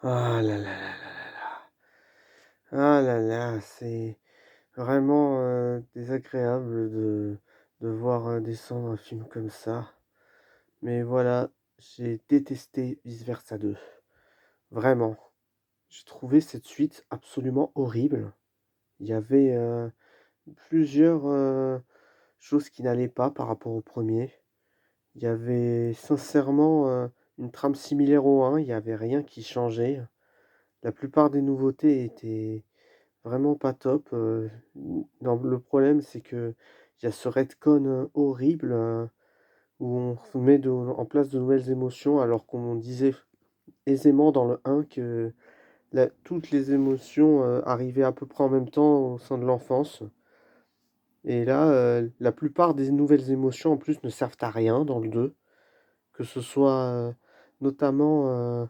Ah là là là là là là. Ah là là, c'est vraiment, désagréable de voir, descendre un film comme ça. Mais voilà, j'ai détesté Vice Versa 2. Vraiment. J'ai trouvé cette suite absolument horrible. Il y avait, plusieurs, choses qui n'allaient pas par rapport au premier. Il y avait sincèrement, une trame similaire au un. Il y avait rien qui changeait. La plupart des nouveautés étaient vraiment pas top, non, le problème, c'est qu'il y a ce retcon, horrible, où on met en place de nouvelles émotions, alors qu'on disait aisément dans le un que toutes les émotions, arrivaient à peu près en même temps au sein de l'enfance. Et là, la plupart des nouvelles émotions, en plus, ne servent à rien dans le 2, que ce soit, notamment,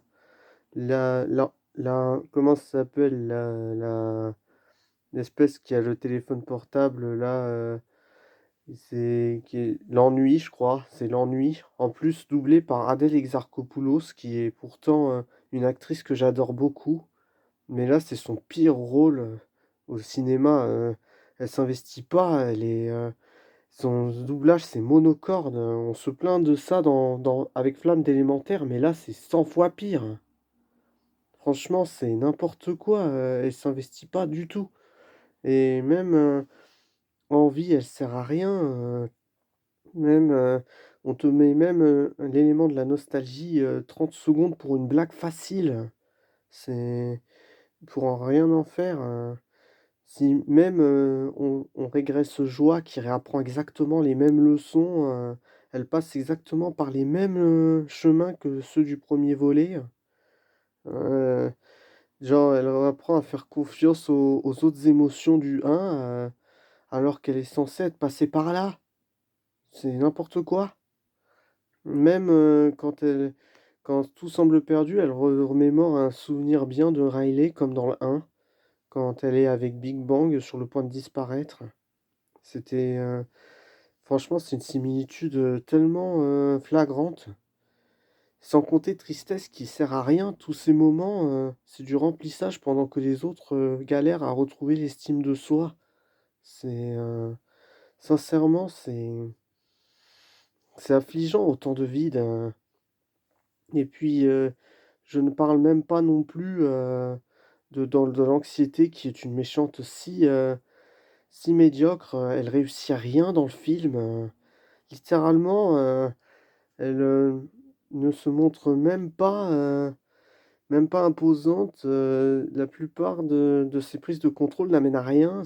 comment ça s'appelle? L'espèce qui a le téléphone portable là, c'est qui est l'ennui, je crois, c'est l'ennui. En plus doublé par Adèle Exarchopoulos qui est pourtant, une actrice que j'adore beaucoup. Mais là, c'est son pire rôle, au cinéma, elle s'investit pas, son doublage, c'est monocorde, on se plaint de ça dans avec Flamme d'élémentaire, mais là, c'est 100 fois pire. Franchement, c'est n'importe quoi, elle s'investit pas du tout et même, en vie, elle sert à rien, même, on te met même, l'élément de la nostalgie, 30 secondes pour une blague facile. C'est pour en rien en faire, si même, on régresse Joie qui réapprend exactement les mêmes leçons, elle passe exactement par les mêmes, chemins que ceux du premier volet, heu, genre elle apprend à faire confiance aux autres émotions du un, alors qu'elle est censée être passée par là. C'est n'importe quoi. Même, quand tout semble perdu, elle remémore un souvenir bien de Riley comme dans le un, quand elle est avec Big Bang sur le point de disparaître. C'était, franchement, c'est une similitude, tellement, flagrante. Sans compter Tristesse qui sert à rien. Tous ces moments, c'est du remplissage pendant que les autres, galèrent à retrouver l'estime de soi. C'est, sincèrement, c'est affligeant autant de vide, et puis, je ne parle même pas non plus, de l'anxiété qui est une méchante si médiocre, elle réussit rien dans le film, littéralement, elle, ne se montre même pas imposante, la plupart de ses prises de contrôle n'amènent à rien,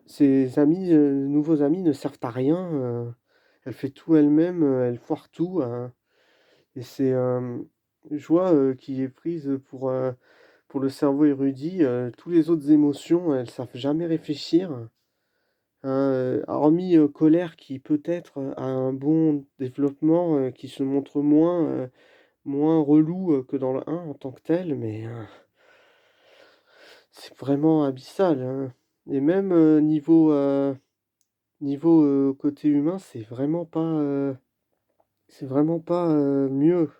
ses amis, nouveaux amis ne servent à rien, elle fait tout elle-même, elle foire tout, et c'est, Joie, qui est prise pour le cerveau érudit, tous les autres émotions, elles savent jamais réfléchir, hein, hormis, colère qui peut-être, a un bon développement, qui se montre moins relou, que dans le un en tant que tel, mais, c'est vraiment abyssal, hein, et même, niveau, côté humain, c'est vraiment pas, mieux,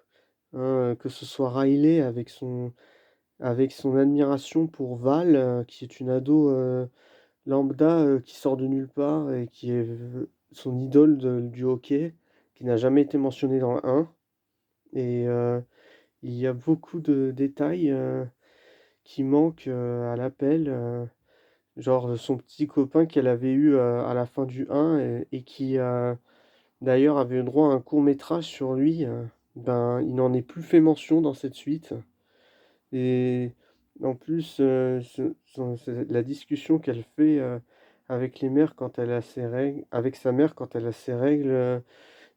hein, que ce soit Riley avec son admiration pour Val, qui est une ado, lambda, qui sort de nulle part et qui est, son idole du hockey, qui n'a jamais été mentionnée dans le un, et il y a beaucoup de détails, qui manquent, à l'appel, genre son petit copain qu'elle avait eu, à la fin du un et qui, d'ailleurs avait eu droit à un court métrage sur lui, ben, il n'en est plus fait mention dans cette suite. Et en plus, la discussion qu'elle fait, avec les mères quand elle a ses règles avec sa mère quand elle a ses règles,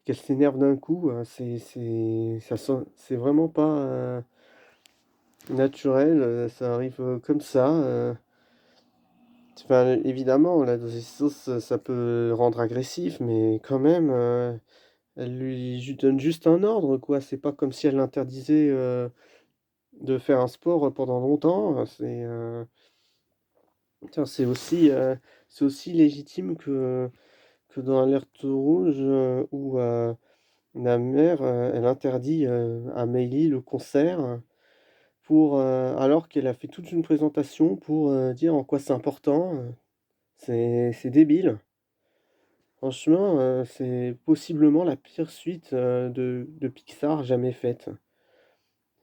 qu'elle s'énerve d'un coup, c'est vraiment pas, naturel, ça arrive, comme ça, enfin, évidemment l'adolescence, ça peut rendre agressif, mais quand même, elle lui donne juste un ordre, quoi. C'est pas comme si elle l'interdisait, de faire un sport, pendant longtemps, tiens, c'est aussi légitime que dans Alerte rouge, où, la mère, elle interdit, à Meili le concert, alors qu'elle a fait toute une présentation pour, dire en quoi c'est important, c'est débile. Franchement, c'est possiblement la pire suite, de Pixar jamais faite.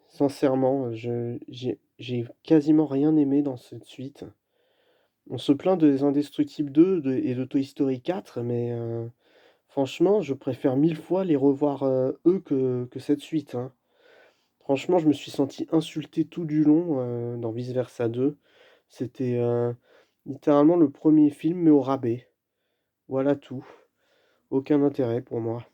Sincèrement, j'ai quasiment rien aimé dans cette suite. On se plaint de Les Indestructibles 2 et de Toy Story 4, mais franchement, je préfère 1000 fois les revoir, eux, que cette suite, hein. Franchement, je me suis senti insulté tout du long, dans Vice Versa 2. C'était, littéralement le premier film, mais au rabais. Voilà tout. Aucun intérêt pour moi.